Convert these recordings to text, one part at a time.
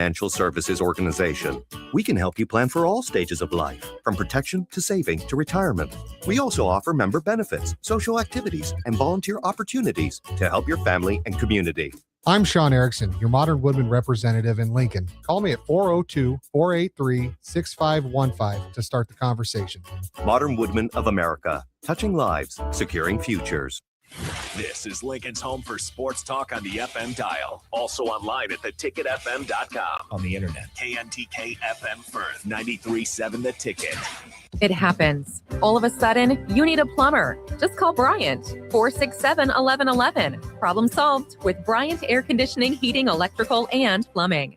Financial services organization. We can help you plan for all stages of life, from protection to saving to retirement. We also offer member benefits, social activities, and volunteer opportunities to help your family and community. I'm Sean Erickson, your Modern Woodman representative in Lincoln. Call me at 402-483-6515 to start the conversation. Modern Woodman of America, touching lives, securing futures. This is Lincoln's home for sports talk on the FM dial. Also online at theticketfm.com. On the internet. KNTK FM Firth, 93.7 The Ticket. It happens. All of a sudden, you need a plumber. Just call Bryant, 467-1111. Problem solved with Bryant Air Conditioning, Heating, Electrical, and Plumbing.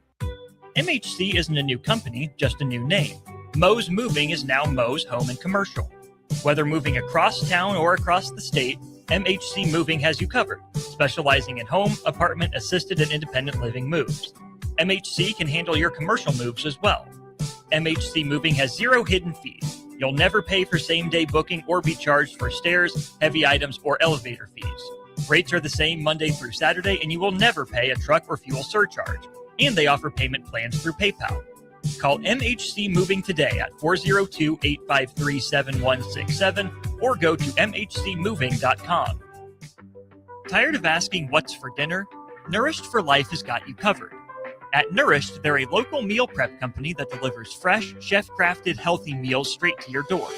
MHC isn't a new company, just a new name. Moe's Moving is now Moe's Home and Commercial. Whether moving across town or across the state, MHC Moving has you covered, specializing in home, apartment, assisted, and independent living moves. MHC can handle your commercial moves as well. MHC Moving has 0 hidden fees. You'll never pay for same-day booking or be charged for stairs, heavy items, or elevator fees. Rates are the same Monday through Saturday, and you will never pay a truck or fuel surcharge. And they offer payment plans through PayPal. Call MHC Moving today at 402-853-7167 or go to mhcmoving.com. Tired of asking what's for dinner? Nourished for Life has got you covered. At Nourished, they're a local meal prep company that delivers fresh, chef-crafted, healthy meals straight to your door.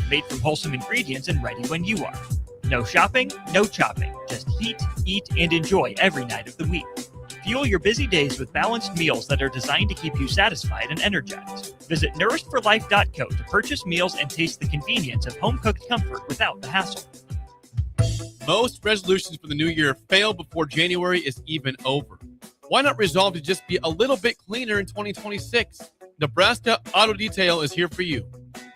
Made from wholesome ingredients and ready when you are. No shopping, no chopping. Just heat, eat, and enjoy every night of the week. Fuel your busy days with balanced meals that are designed to keep you satisfied and energized. Visit nourishedforlife.co to purchase meals and taste the convenience of home-cooked comfort without the hassle. Most resolutions for the new year fail before January is even over. Why not resolve to just be a little bit cleaner in 2026? Nebraska Auto Detail is here for you.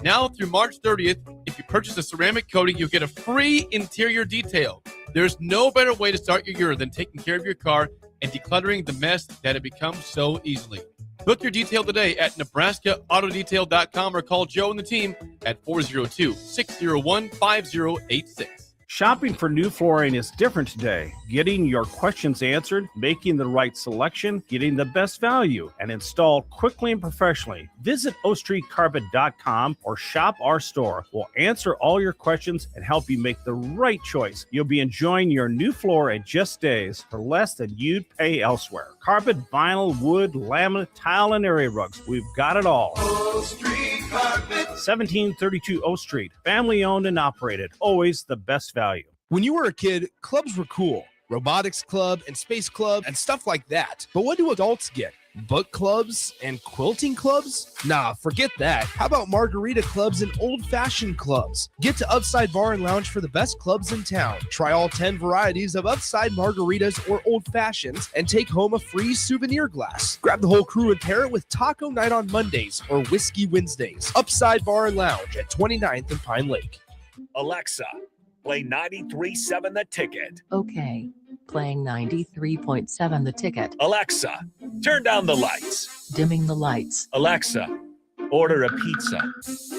Now through March 30th, if you purchase a ceramic coating, you'll get a free interior detail. There's no better way to start your year than taking care of your car and decluttering the mess that it becomes so easily. Book your detail today at nebraskaautodetail.com or call Joe and the team at 402-601-5086. Shopping for new flooring is different today. Getting your questions answered, making the right selection, getting the best value, and installed quickly and professionally. Visit ostreetcarpet.com or shop our store. We'll answer all your questions and help you make the right choice. You'll be enjoying your new floor in just days for less than you'd pay elsewhere. Carpet, vinyl, wood, laminate, tile, and area rugs. We've got it all. O Street Carpet. 1732 O Street. Family owned and operated. Always the best value. When you were a kid, clubs were cool. Robotics club and space club and stuff like that. But what do adults get? Book clubs and quilting clubs? Nah, forget that. How about margarita clubs and old-fashioned clubs? Get to Upside Bar and Lounge for the best clubs in town. Try all 10 varieties of Upside margaritas or old-fashions and take home a free souvenir glass. Grab the whole crew and pair it with taco night on Mondays or whiskey Wednesdays. Upside Bar and Lounge at 29th and Pine Lake. Alexa, play 93.7 The Ticket. Okay, playing 93.7 The Ticket. Alexa, turn down the lights. Dimming the lights. Alexa, order a pizza.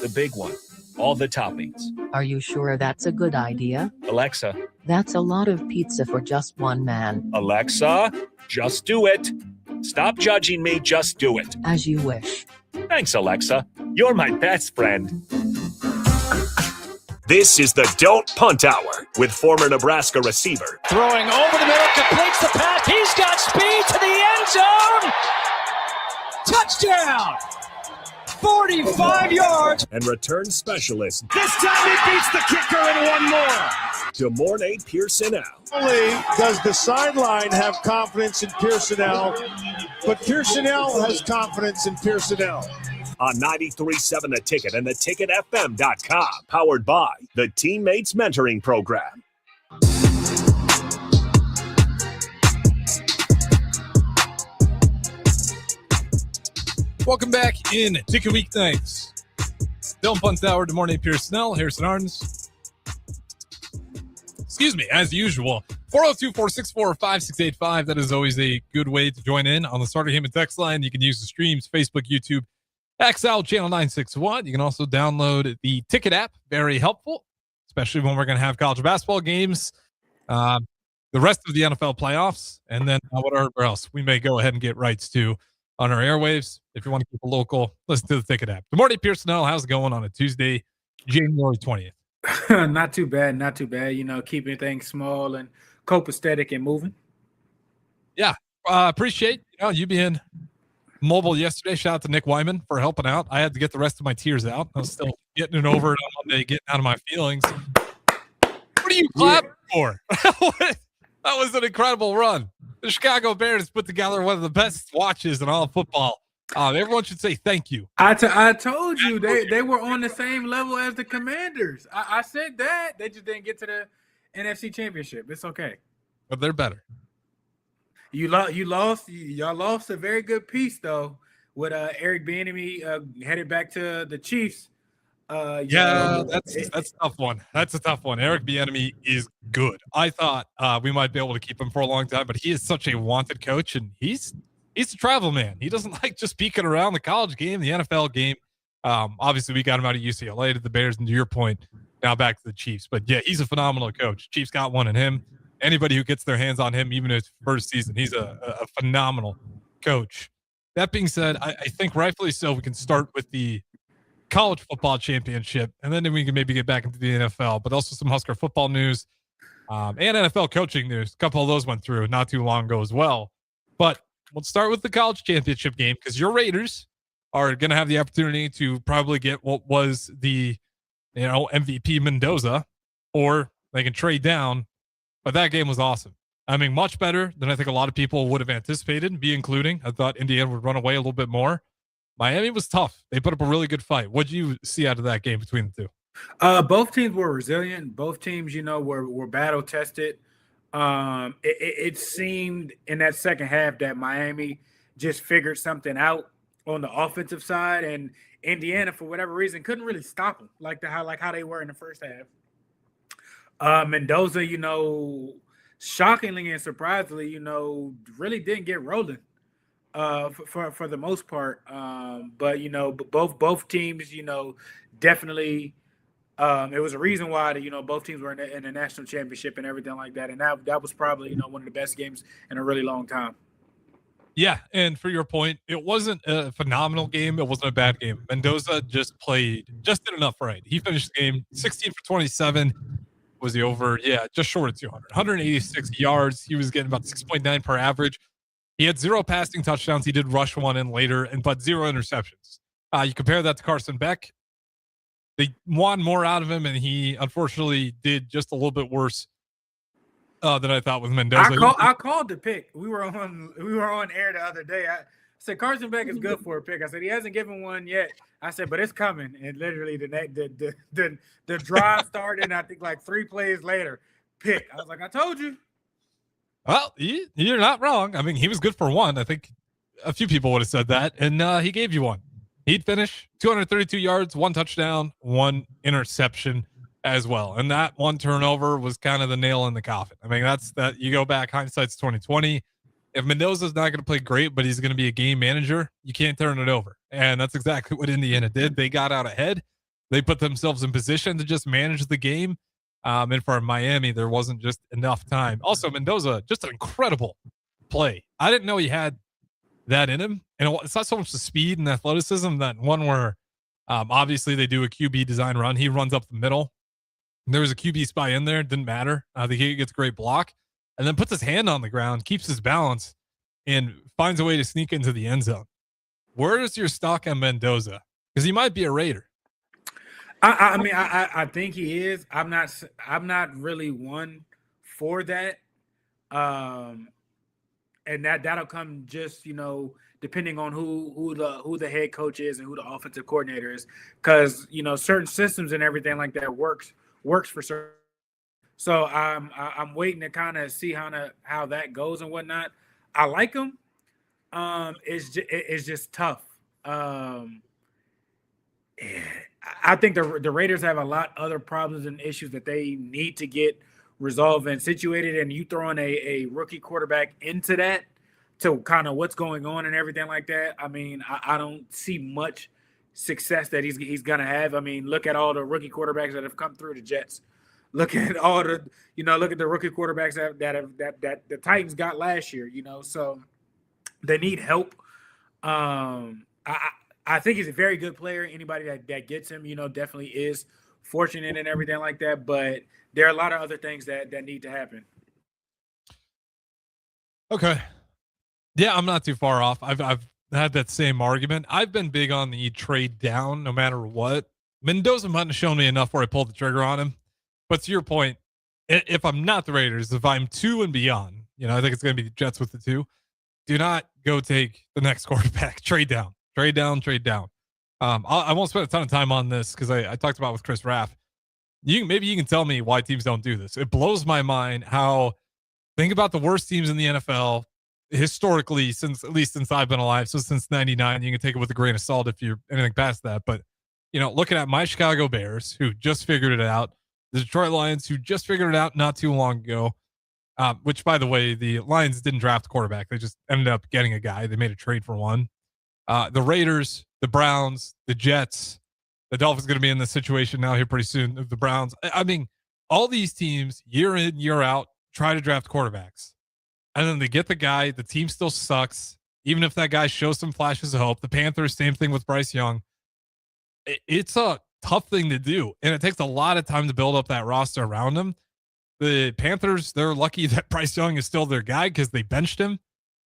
The big one. All the toppings. Are you sure that's a good idea? Alexa. That's a lot of pizza for just one man. Alexa, just do it. Stop judging me, just do it. As you wish. Thanks, Alexa. You're my best friend. This is the Don't Punt Hour with former Nebraska receiver. Throwing over the middle, completes the pass. He's got speed to the end zone. Touchdown! 45 yards. And return specialist. This time he beats the kicker in one more. DeMornay Pierson-El. Only does the sideline have confidence in Pierson-El, but Pierson-El has confidence in Pierson-El. On 93.7 The Ticket and theticketfm.com. Powered by the Teammates Mentoring Program. Welcome back in Ticket Weeknights. Don't Punt Hour, DeMornay Pierson-El, Harrison Arns. Excuse me, as usual. 402-464-5685. That is always a good way to join in on the Starter Heyman text line. You can use the streams, Facebook, YouTube, XL Channel 961. You can also download the Ticket app. Very helpful, especially when we're going to have college basketball games, the rest of the NFL playoffs, and then whatever else we may go ahead and get rights to on our airwaves. If you want to keep it local, listen to the Ticket app. Good morning, Pierson-El. How's it going on a Tuesday, January 20th? Not too bad, not too bad. Keeping things small and copacetic and moving. Yeah, appreciate you being mobile yesterday. Shout out to Nick Wyman for helping out. I had to get the rest of my tears out. I was still getting it over it on Monday, getting out of my feelings. What are you clapping for? That was an incredible run. The Chicago Bears put together one of the best watches in all of football. Everyone should say thank you. I told you they were on the same level as the Commanders. I said that. They just didn't get to the NFC Championship. It's okay. But they're better. Y'all lost a very good piece though with Eric Bieniemy headed back to the Chiefs. That's a tough one. That's a tough one. Eric Bieniemy is good. I thought we might be able to keep him for a long time, but he is such a wanted coach, and he's a travel man. He doesn't like just peeking around the college game, the NFL game. Obviously, we got him out of UCLA to the Bears, and to your point, now back to the Chiefs. But yeah, he's a phenomenal coach. Chiefs got one in him. Anybody who gets their hands on him, even in his first season, he's a phenomenal coach. That being said, I think rightfully so, we can start with the college football championship, and then we can maybe get back into the NFL, but also some Husker football news and NFL coaching news. A couple of those went through not too long ago as well. But let's start with the college championship game, because your Raiders are going to have the opportunity to probably get what was the MVP Mendoza, or they can trade down. But that game was awesome. I mean, much better than I think a lot of people would have anticipated, me including. I thought Indiana would run away a little bit more. Miami was tough. They put up a really good fight. What did you see out of that game between the two? Both teams were resilient. Both teams, were battle tested. It seemed in that second half that Miami just figured something out on the offensive side, and Indiana, for whatever reason, couldn't really stop them like how they were in the first half. Mendoza, shockingly and surprisingly, really didn't get rolling for the most part. But both teams, definitely. It was a reason why both teams were in the national championship and everything like that, and that was probably one of the best games in a really long time. Yeah, and for your point, it wasn't a phenomenal game. It wasn't a bad game. Mendoza just did enough right. He finished the game 16 for 27. Was he over? Yeah, just short of 200. 186 yards. He was getting about 6.9 per average. He had 0 passing touchdowns. But 0 interceptions. You compare that to Carson Beck. They want more out of him, and he unfortunately did just a little bit worse than I thought with Mendoza. I called the pick. We were on air the other day. I said Carson Beck is good for a pick. I said he hasn't given one yet. I said, but it's coming. And literally the drive started. I think like 3 plays later, pick. I was like, I told you. Well, you're not wrong. I mean, he was good for one. I think a few people would have said that, and he gave you one. He'd finish 232 yards, 1 touchdown, 1 interception as well. And that 1 turnover was kind of the nail in the coffin. I mean, that's that. You go back, hindsight's 2020. If Mendoza's not going to play great, but he's going to be a game manager, you can't turn it over. And that's exactly what Indiana did. They got out ahead. They put themselves in position to just manage the game. And for Miami, there wasn't just enough time. Also, Mendoza, just an incredible play. I didn't know he had that in him. And it's not so much the speed and athleticism, that one where obviously they do a QB design run. He runs up the middle. And there was a QB spy in there. It didn't matter. He gets a great block and then puts his hand on the ground, keeps his balance, and finds a way to sneak into the end zone. Where is your stock on Mendoza? Because he might be a Raider. I think he is. I'm not really one for that. And that'll come just, depending on who the head coach is and who the offensive coordinator is. Because, certain systems and everything like that works for certain. So I'm waiting to kind of see how that goes and whatnot. I like him. It's just tough. I think the Raiders have a lot other problems and issues that they need to get resolved and situated. And you throw in a rookie quarterback into that to kind of what's going on and everything like that. I mean, I don't see much success that he's going to have. I mean, look at all the rookie quarterbacks that have come through the Jets. Look at all the, look at the rookie quarterbacks that the Titans got last year, so they need help. I think he's a very good player. Anybody that gets him, definitely is fortunate and everything like that. But there are a lot of other things that need to happen. Okay. Yeah, I'm not too far off. I've had that same argument. I've been big on the trade down no matter what. Mendoza might have shown me enough where I pulled the trigger on him. But to your point, if I'm not the Raiders, if I'm 2 and beyond, I think it's going to be the Jets with the 2. Do not go take the next quarterback. Trade down. Trade down. Trade down. I won't spend a ton of time on this because I talked about it with Chris Raff. Maybe you can tell me why teams don't do this. It blows my mind how think about the worst teams in the NFL historically, since I've been alive. So since '99, you can take it with a grain of salt if you're anything past that. But looking at my Chicago Bears, who just figured it out, the Detroit Lions, who just figured it out not too long ago. Which, by the way, the Lions didn't draft a quarterback; they just ended up getting a guy. They made a trade for one. The Raiders, the Browns, the Jets, the Dolphins going to be in this situation now here pretty soon. The Browns. I mean, all these teams year in, year out try to draft quarterbacks. And then they get the guy. The team still sucks. Even if that guy shows some flashes of hope. The Panthers, same thing with Bryce Young. It's a tough thing to do. And it takes a lot of time to build up that roster around him. The Panthers, they're lucky that Bryce Young is still their guy because they benched him.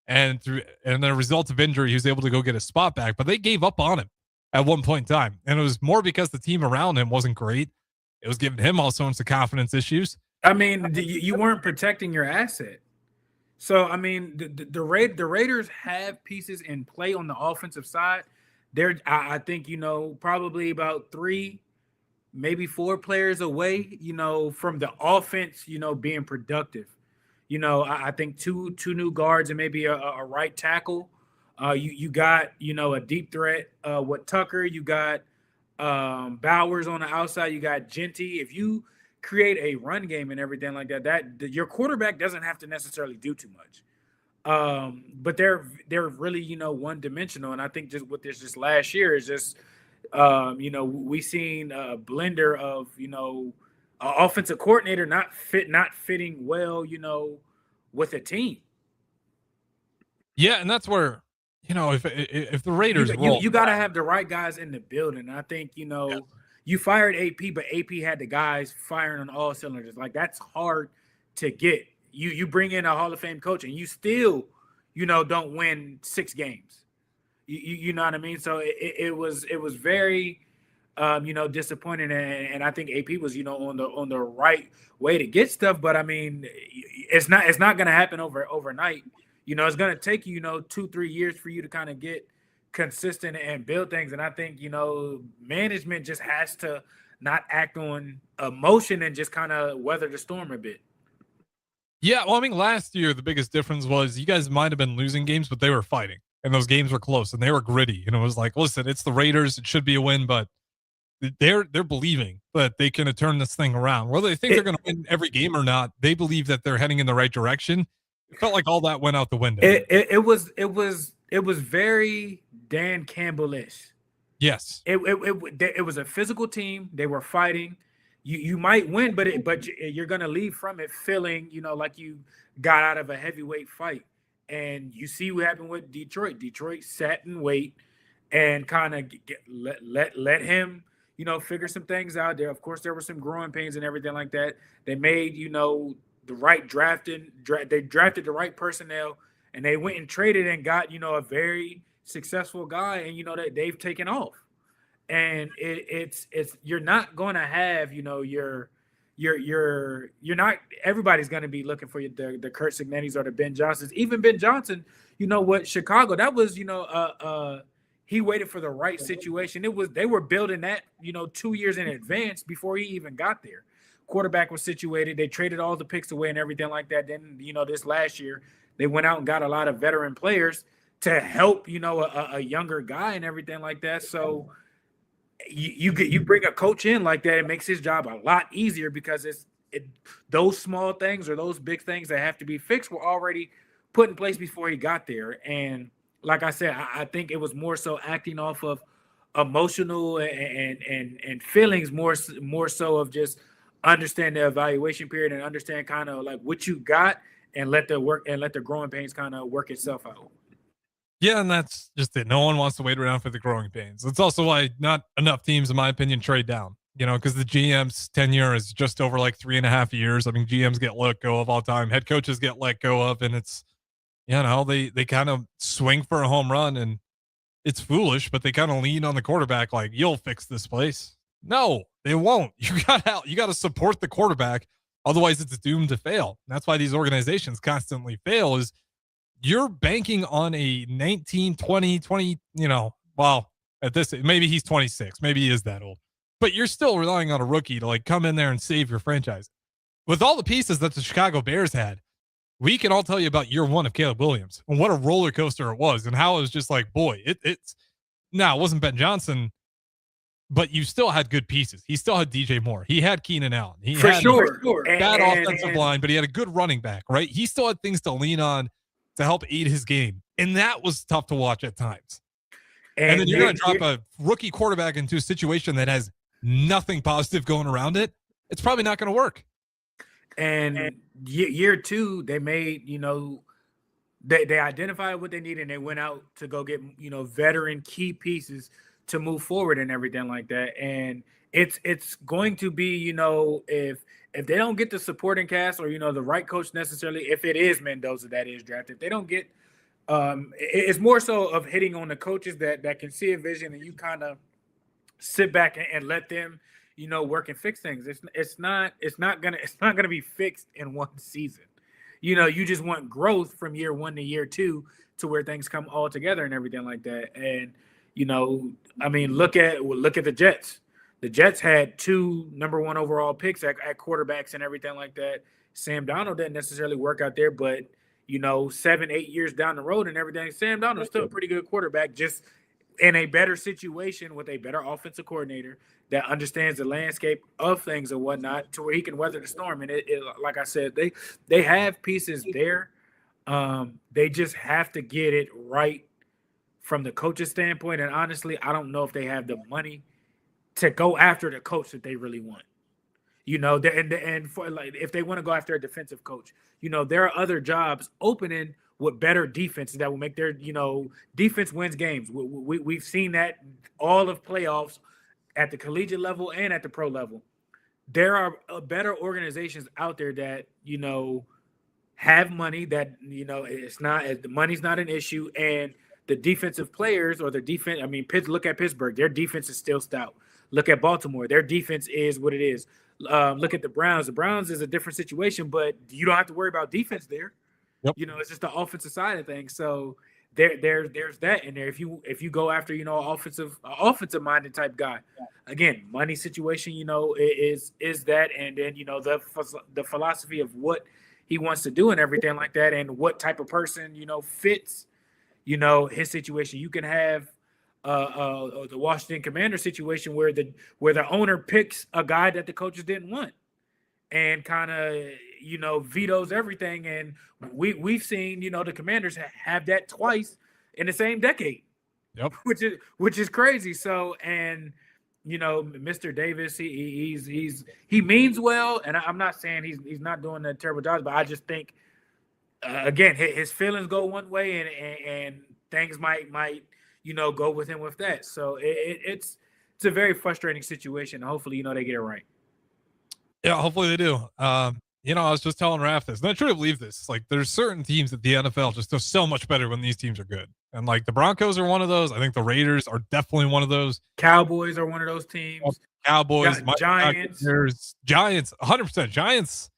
And the result of injury, he was able to go get a spot back. But they gave up on him at one point in time. And it was more because the team around him wasn't great. It was giving him all sorts of confidence issues. I mean, you weren't protecting your asset. So, I mean, the Raiders have pieces in play on the offensive side. I think, probably about 3, maybe 4 players away, from the offense, being productive. I think two new guards and maybe a right tackle. You got, a deep threat with Tucker. You got Bowers on the outside. You got Genty. If you create a run game and everything like that, your quarterback doesn't have to necessarily do too much. But they're really, one dimensional. And I think just with this last year is just, we seen a blender of, offensive coordinator not fitting well, with a team. Yeah. And that's where, if the Raiders you got to have the right guys in the building. I think, you fired AP, but AP had the guys firing on all cylinders. Like, that's hard to get. You bring in a Hall of Fame coach and you still, don't win 6 games. You know what I mean? So it was very, disappointing. And I think AP was, on the right way to get stuff. But I mean, it's not going to happen overnight. It's going to take you, 2-3 years for you to kind of get consistent and build things. And I think, management just has to not act on emotion and just kind of weather the storm a bit. Yeah, well, I mean, last year the biggest difference was you guys might have been losing games, but they were fighting, and those games were close, and they were gritty. It was like, listen, it's the Raiders; it should be a win, but they're believing that they can turn this thing around. Whether they think they're going to win every game or not, they believe that they're heading in the right direction. It felt like all that went out the window. It was very Dan Campbell-ish. Yes, it was a physical team. They were fighting. You might win, but you're gonna leave from it feeling, like you got out of a heavyweight fight. And you see what happened with Detroit. Detroit sat and wait and kind of let him, figure some things out there. Of course, there were some growing pains and everything like that. They made, the right drafting. They drafted the right personnel, and they went and traded and got, a very successful guy, and that they've taken off. And it's you're not going to have, you're not, everybody's going to be looking for the Kurt Signettis or the Ben Johnsons. Even Ben Johnson, Chicago, that was, he waited for the right situation. They were building that, 2 years in advance before he even got there. Quarterback was situated. They traded all the picks away and everything like that. Then, this last year, they went out and got a lot of veteran players to help, a younger guy and everything like that. So you bring a coach in like that, it makes his job a lot easier because those small things or those big things that have to be fixed were already put in place before he got there. And like I said, I think it was more so acting off of emotional and feelings more so of just understand the evaluation period and understand kind of like what you got and let the growing pains kind of work itself out. Yeah, and that's just it. No one wants to wait around for the growing pains. That's also why not enough teams, in my opinion, trade down. Because the GM's tenure is just over like 3.5 years. I mean, GMs get let go of all the time. Head coaches get let go of, and it's, they kind of swing for a home run, and it's foolish, but they kind of lean on the quarterback like, you'll fix this place. No, they won't. You got to support the quarterback. Otherwise, it's doomed to fail. That's why these organizations constantly fail is you're banking on a 19, 20, at this, maybe he's 26. Maybe he is that old. But you're still relying on a rookie to like come in there and save your franchise. With all the pieces that the Chicago Bears had, we can all tell you about year one of Caleb Williams and what a roller coaster it was and how it was just like, boy, it's now it wasn't Ben Johnson, but you still had good pieces. He still had DJ Moore. He had Keenan Allen. He had bad offensive line, but he had a good running back, right? He still had things to lean on to help aid his game. And that was tough to watch at times. And then you're going to drop a rookie quarterback into a situation that has nothing positive going around it. It's probably not going to work. And year two, they made, they identified what they needed and they went out to go get, veteran key pieces to move forward and everything like that. And it's going to be, if they don't get the supporting cast or, the right coach necessarily, if it is Mendoza that is drafted, if they don't get, it's more so of hitting on the coaches that can see a vision and you kind of sit back and let them, work and fix things. It's not gonna be fixed in one season. You just want growth from year one to year two to where things come all together and everything like that. And look at the Jets. The Jets had 2 number 1 overall picks at quarterbacks and everything like that. Sam Darnold didn't necessarily work out there, but 7-8 years down the road and everything, Sam Darnold's still a pretty good quarterback, just in a better situation with a better offensive coordinator that understands the landscape of things and whatnot to where he can weather the storm. And it like I said, they have pieces there. They just have to get it right from the coach's standpoint. And honestly, I don't know if they have the money to go after the coach that they really want. And for like if they want to go after a defensive coach, there are other jobs opening with better defenses that will make their, defense wins games. We've seen that all of playoffs at the collegiate level and at the pro level. There are better organizations out there that, have money that, it's not, the money's not an issue. And the defensive players or their defense, look at Pittsburgh, their defense is still stout. Look at Baltimore, their defense is what it is. Look at the Browns. The Browns is a different situation, but you don't have to worry about defense there. Yep. It's just the offensive side of things. So there's that in there. If you go after, offensive minded type guy, again, money situation, is that, and then, the philosophy of what he wants to do and everything like that. And what type of person, fits, his situation. You can have, the Washington Commander situation where the owner picks a guy that the coaches didn't want and kind of, vetoes everything. And we've seen, the Commanders have that twice in the same decade. Yep. Which is crazy. So, and, Mr. Davis, he means well. And I'm not saying he's not doing a terrible job, but I just think, again, his feelings go one way and things might, go with him with that. So it's a very frustrating situation. Hopefully, they get it right. Yeah, hopefully they do. I was just telling Raph this, and I truly believe this. Like, there's certain teams that the NFL just does so much better when these teams are good. And like the Broncos are one of those. I think the Raiders are definitely one of those. Cowboys are one of those teams. Cowboys, Giants, 100%. Giants.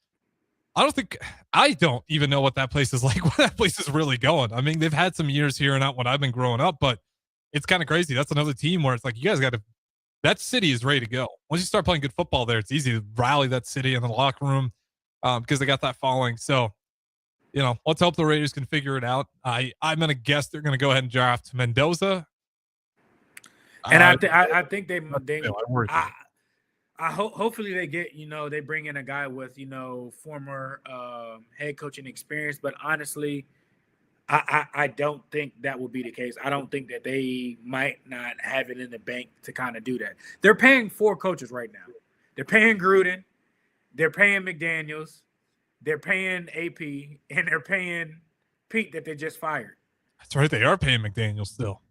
I don't even know what that place is like, where that place is really going. I mean, they've had some years here and not when I've been growing up, but it's kind of crazy. That's another team where it's like, you guys got to, that city is ready to go. Once you start playing good football there, it's easy to rally that city in the locker room because they got that following. So, let's hope the Raiders can figure it out. I'm going to guess they're going to go ahead and draft Mendoza. And I think hopefully they get, they bring in a guy with, former head coaching experience. But honestly, I don't think that will be the case. I don't think that they might not have it in the bank to kind of do that. They're paying 4 coaches right now. They're paying Gruden. They're paying McDaniels. They're paying AP. And they're paying Pete that they just fired. That's right. They are paying McDaniel still.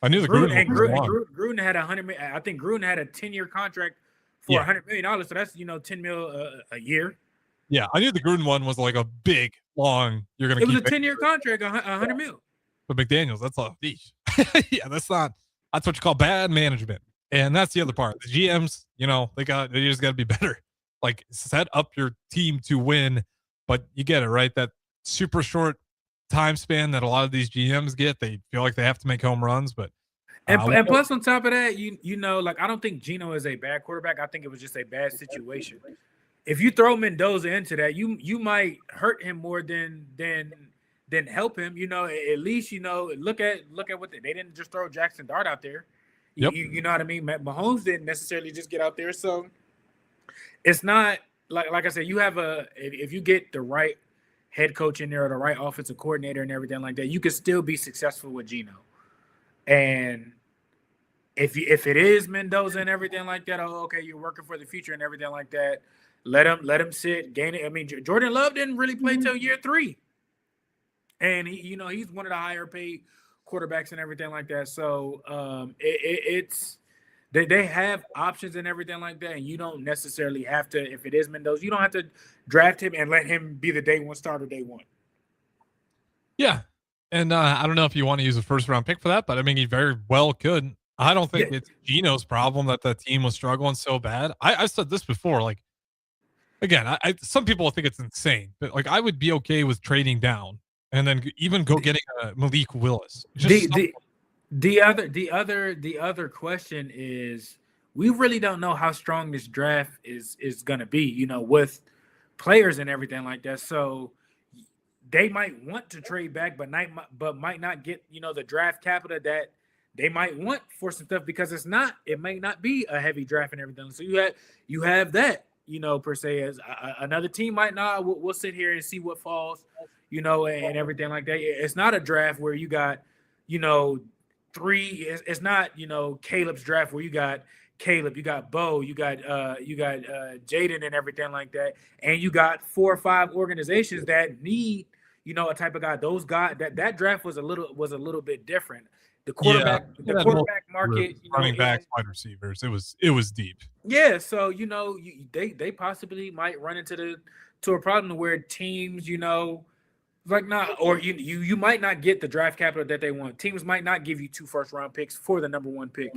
I knew the Gruden one was long. Gruden had I think Gruden had a 10-year contract for $100 million. So that's $10 million a year. Yeah, I knew the Gruden one was like a big, long. You're gonna. It was a 10-year contract, $100 million. But McDaniels, that's a yeah, that's not. That's what you call bad management, and that's the other part. The GMs, they just got to be better. Like set up your team to win, but you get it right. That super short time span that a lot of these GMs get, they feel like they have to make home runs, but. And plus, on top of that, like I don't think Geno is a bad quarterback. I think it was just a bad situation. If you throw Mendoza into that, you might hurt him more than help him. At least look at what they didn't just throw Jackson Dart out there. Yep. You know what I mean? Mahomes didn't necessarily just get out there, so it's not like I said. You have if you get the right head coach in there or the right offensive coordinator and everything like that, you can still be successful with Geno. And if it is Mendoza and everything like that, okay, you're working for the future and everything like that. Let him sit, gain it. I mean, Jordan Love didn't really play till year 3, and he's one of the higher paid quarterbacks and everything like that. So they have options and everything like that, and you don't necessarily have to. If it is Mendoza, you don't have to draft him and let him be the day one starter day one. Yeah, and I don't know if you want to use a first round pick for that, but I mean, he very well could. I don't think it's Geno's problem that the team was struggling so bad. I've said this before, like. Again, some people think it's insane, but like I would be okay with trading down and then even go getting Malik Willis. The other question is we really don't know how strong this draft is going to be, with players and everything like that. So they might want to trade back, but might not get the draft capital that they might want for some stuff because it may not be a heavy draft and everything. So you have that. Per se, as another team might not. We'll sit here and see what falls, and everything like that. It's not a draft where you got, 3. It's not, Caleb's draft where you got Caleb, you got Bo, you got Jaden and everything like that, and you got 4 or 5 organizations that need, a type of guy. Those guys that draft was a little bit different. The quarterback market, running backs, wide receivers, it was deep. Yeah, so they possibly might run into a problem where teams, or you might not get the draft capital that they want. Teams might not give you 2 first-round picks for the number 1 pick.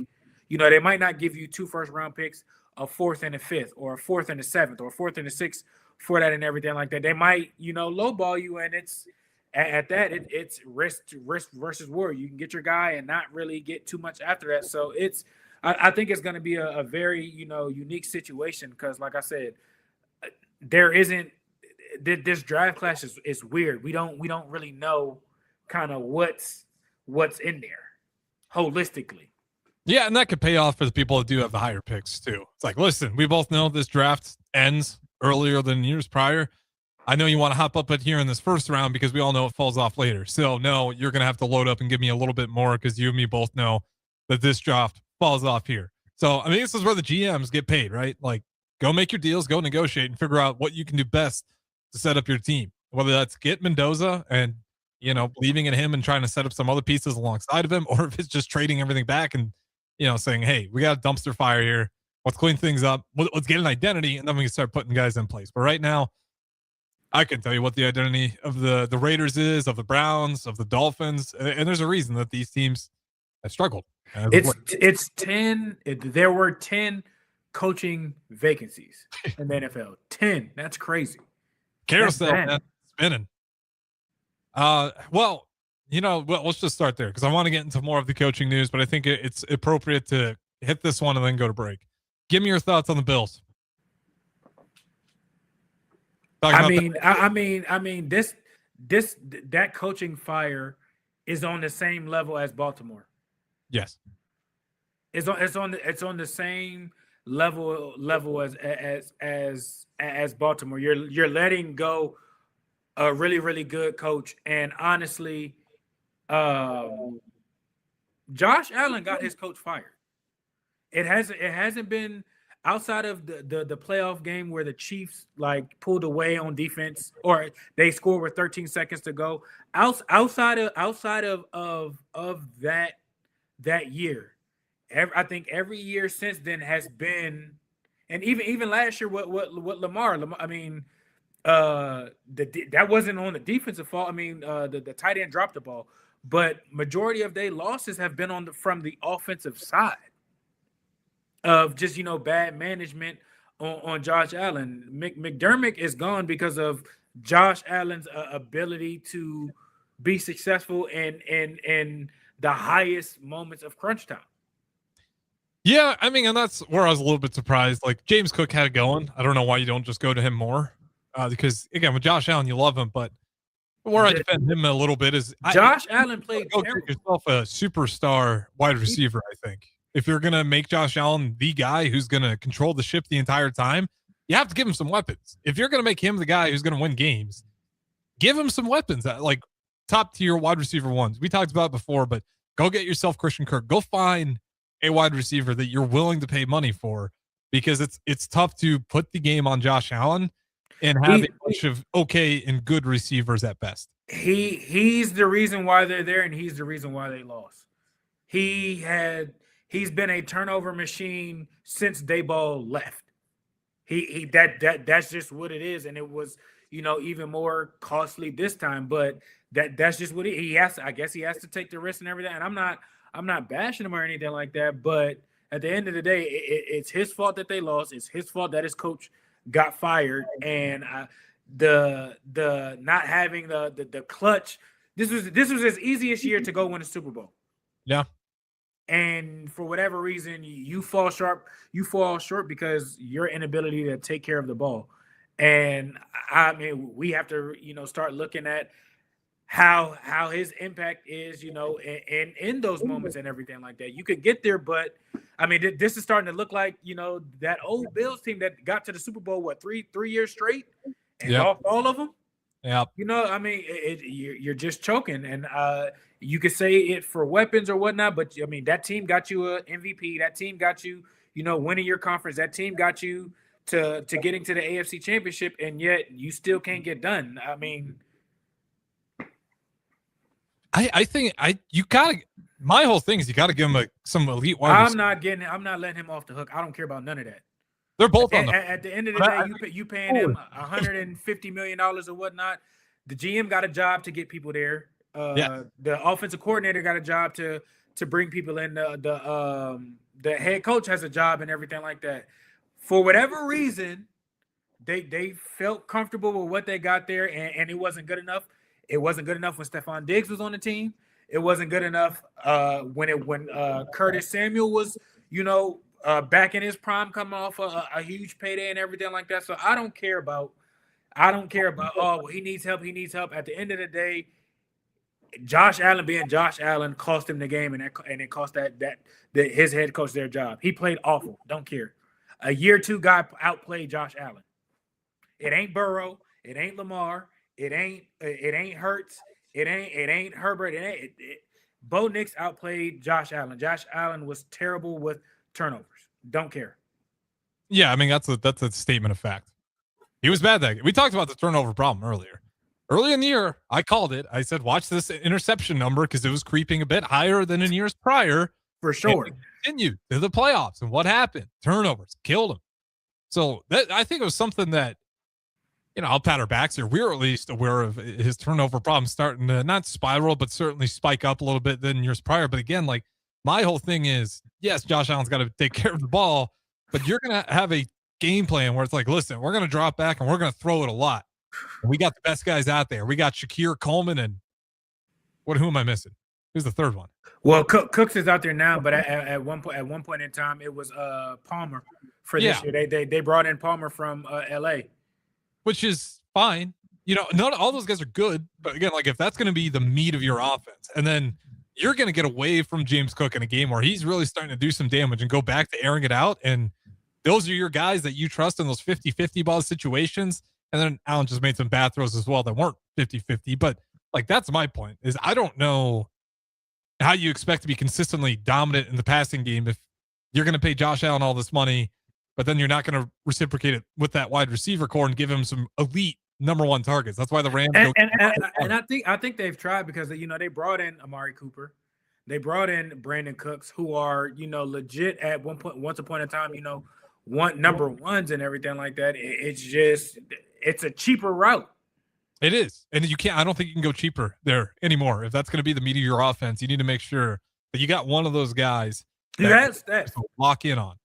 They might not give you 2 first-round picks, a 4th and a 5th, or a 4th and a 7th, or a 4th and a 6th for that and everything like that. They might, lowball you, and it's. At that, it's risk versus reward. You can get your guy and not really get too much after that. So I think it's going to be a very unique situation because, like I said, there isn't this draft class is weird. We don't really know kind of what's in there holistically. Yeah, and that could pay off for the people that do have the higher picks too. It's like, listen, we both know this draft ends earlier than years prior. I know you want to hop up here in this first round because we all know it falls off later. So, no, you're going to have to load up and give me a little bit more because you and me both know that this draft falls off here. So, I mean, this is where the GMs get paid, right? Like, go make your deals, go negotiate, and figure out what you can do best to set up your team. Whether that's get Mendoza and, believing in him and trying to set up some other pieces alongside of him, or if it's just trading everything back and, saying, hey, we got a dumpster fire here. Let's clean things up. Let's get an identity, and then we can start putting guys in place. But right now, I can tell you what the identity of the Raiders is, of the Browns, of the Dolphins, and there's a reason that these teams have struggled. It's 10. There were 10 coaching vacancies in the NFL. 10. That's crazy. Carousel that's spinning. Well, let's just start there because I want to get into more of the coaching news, but I think it's appropriate to hit this one and then go to break. Give me your thoughts on the Bills. That coaching fire is on the same level as Baltimore. Yes, it's on the same level as Baltimore. You're letting go a really, really good coach, and honestly, Josh Allen got his coach fired. It hasn't been. outside of the playoff game where the Chiefs like pulled away on defense or they scored with 13 seconds to go, outside of that year, I think every year since then has been, and even last year, what Lamar, I mean, that wasn't on the defensive fault. I mean, the tight end dropped the ball, but majority of their losses have been from the offensive side of just bad management on Josh Allen. McDermott is gone because of Josh Allen's ability to be successful in the highest moments of crunch time. Yeah, I mean, and that's where I was a little bit surprised. Like James Cook had it going. I don't know why you don't just go to him more. Because again, with Josh Allen, you love him, but where I defend him a little bit is Josh Allen played go terrible. get yourself a superstar wide receiver. I think if you're gonna make Josh Allen the guy who's gonna control the ship the entire time, you have to give him some weapons. If you're gonna make him the guy who's gonna win games, give him some weapons. Like top tier wide receiver ones. We talked about it before, but go get yourself Christian Kirk. Go find a wide receiver that you're willing to pay money for, because it's tough to put the game on Josh Allen and have a bunch of okay and good receivers at best. He's the reason why they're there, and he's the reason why they lost. He's been a turnover machine since Dayball left. That's just what it is, and it was even more costly this time. But that's just what he has. I guess he has to take the risk and everything. And I'm not bashing him or anything like that. But at the end of the day, it's his fault that they lost. It's his fault that his coach got fired, and the not having the clutch. This was his easiest year to go win a Super Bowl. Yeah. And for whatever reason, you fall short because your inability to take care of the ball. And I mean, we have to start looking at how his impact is, in those moments and everything like that. You could get there, but I mean, this is starting to look like, that old Bills team that got to the Super Bowl, three years straight and lost all of them. Yeah. I mean, you're just choking, and you could say it for weapons or whatnot, but I mean, that team got you an MVP. That team got you, winning your conference. That team got you to getting to the AFC Championship, and yet you still can't get done. I mean, I think you gotta. My whole thing is you gotta give him some elite wide receiver. I'm not letting him off the hook. I don't care about none of that. They're both at the end of the day. You paying him $150 million or whatnot. The GM got a job to get people there. The offensive coordinator got a job to bring people in. The head coach has a job and everything like that. For whatever reason, they felt comfortable with what they got there, and it wasn't good enough. It wasn't good enough when Stephon Diggs was on the team. It wasn't good enough when Curtis Samuel was, back in his prime, coming off a huge payday and everything like that. So I don't care about. He needs help. At the end of the day, Josh Allen being Josh Allen cost him the game, and it cost that his head coach their job. He played awful. Don't care. A year two guy outplayed Josh Allen. It ain't Burrow. It ain't Lamar. It ain't Hurts. It ain't Herbert. Bo Nix outplayed Josh Allen. Josh Allen was terrible with turnovers. Don't care. Yeah, I mean that's a statement of fact. He was bad that game. We talked about the turnover problem earlier. Early in the year, I called it. I said, watch this interception number because it was creeping a bit higher than in years prior. For sure. And continued to the playoffs. And what happened? Turnovers killed him. So I think it was something that, I'll pat our backs here. We're at least aware of his turnover problem starting to not spiral, but certainly spike up a little bit than years prior. But again, like my whole thing is, yes, Josh Allen's got to take care of the ball, but you're going to have a game plan where it's like, listen, we're going to drop back and we're going to throw it a lot. And we got the best guys out there. We got Shakir Coleman and who am I missing? Who's the third one? Well, Cooks is out there now, but at one point in time, it was Palmer for this year. They brought in Palmer from LA, which is fine. Not all those guys are good, but again, like if that's going to be the meat of your offense, and then you're going to get away from James Cook in a game where he's really starting to do some damage and go back to airing it out, and those are your guys that you trust in those 50-50 ball situations. And then Allen just made some bad throws as well that weren't 50-50. But like that's my point is I don't know how you expect to be consistently dominant in the passing game if you're going to pay Josh Allen all this money but then you're not going to reciprocate it with that wide receiver core and give him some elite number one targets. That's why the Rams and I think they've tried because they brought in Amari Cooper, they brought in Brandon Cooks, who are legit at once upon a time number ones and everything like that. It's a cheaper route. It is, and I don't think you can go cheaper there anymore. If that's going to be the meat of your offense, you need to make sure that you got one of those guys that lock in on.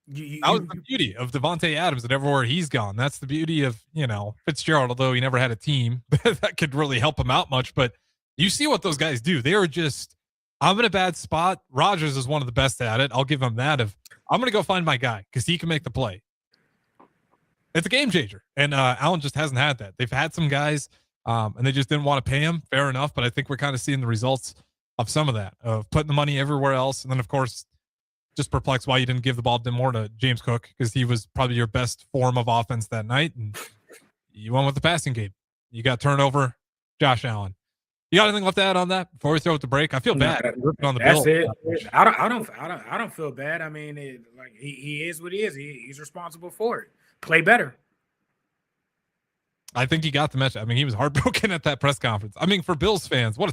That was the beauty of Devontae Adams, and everywhere he's gone. That's the beauty of, Fitzgerald, although he never had a team that could really help him out much. But you see what those guys do. They are just, I'm in a bad spot. Rodgers is one of the best at it. I'll give him that. I'm going to go find my guy because he can make the play. It's a game changer. And Allen just hasn't had that. They've had some guys, and they just didn't want to pay him. Fair enough. But I think we're kind of seeing the results of some of that, of putting the money everywhere else. And then, of course, just perplexed why you didn't give the ball more to James Cook, because he was probably your best form of offense that night. And you went with the passing game. You got turnover, Josh Allen. You got anything left to add on that before we throw it to break? I feel bad ripping on the That's Bill. it. I don't feel bad. I mean, he is what he is. He's responsible for it. Play better. I think he got the message. I mean, he was heartbroken at that press conference. I mean, for Bills fans, what a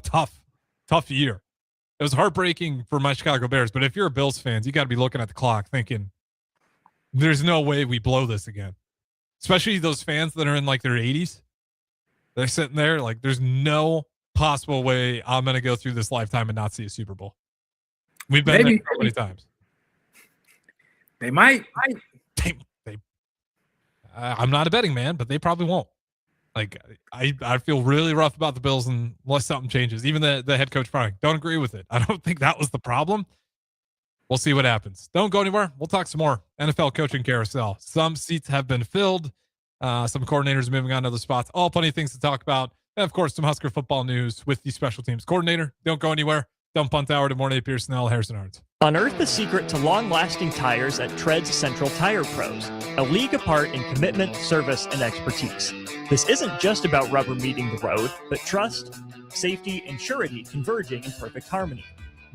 tough year. It was heartbreaking for my Chicago Bears, but if you're a Bills fan, you got to be looking at the clock thinking, there's no way we blow this again. Especially those fans that are in like their 80s. They're sitting there like, there's no possible way I'm going to go through this lifetime and not see a Super Bowl. We've been there so many times. They might. I'm not a betting man, but they probably won't. Like, I feel really rough about the Bills unless something changes. Even the head coach firing. Don't agree with it. I don't think that was the problem. We'll see what happens. Don't go anywhere. We'll talk some more NFL coaching carousel. Some seats have been filled. Some coordinators moving on to other spots. All plenty of things to talk about. And, of course, some Husker football news with the special teams coordinator. Don't go anywhere. Dump Punt Hour to Mornay Pierson-El, Harrison Arns. Unearth the secret to long-lasting tires at Tread's Central Tire Pros, a league apart in commitment, service, and expertise. This isn't just about rubber meeting the road, but trust, safety, and surety converging in perfect harmony.